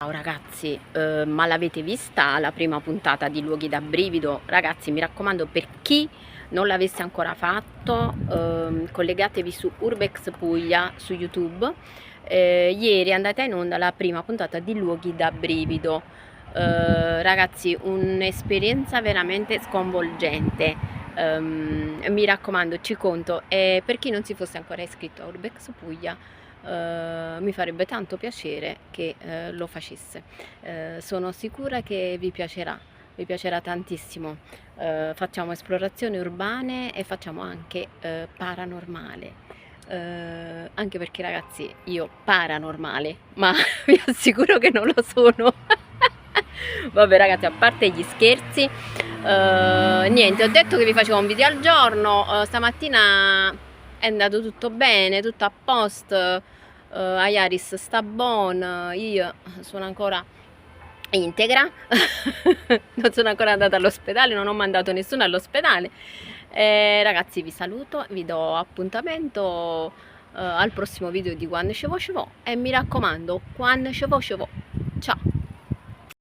Ciao ragazzi, ma l'avete vista la prima puntata di Luoghi da Brivido? Ragazzi, mi raccomando, per chi non l'avesse ancora fatto, collegatevi su Urbex Puglia su YouTube. Ieri è andata in onda la prima puntata di Luoghi da Brivido. Ragazzi, un'esperienza veramente sconvolgente. Mi raccomando, ci conto, e per chi non si fosse ancora iscritto a Urbex Puglia, mi farebbe tanto piacere che lo facesse. Sono sicura che vi piacerà tantissimo. Facciamo esplorazioni urbane e facciamo anche paranormale. Anche perché ragazzi, io paranormale, ma vi assicuro che non lo sono. Vabbè ragazzi, a parte gli scherzi, niente, ho detto che vi facevo un video al giorno. Stamattina è andato tutto bene, tutto a posto. Ayaris sta buona, io sono ancora integra. Non sono ancora andata all'ospedale, non ho mandato nessuno all'ospedale. Ragazzi, vi saluto, vi do appuntamento al prossimo video di Quando Scevo Scevo, e mi raccomando, quando Scevo Scevo, ciao.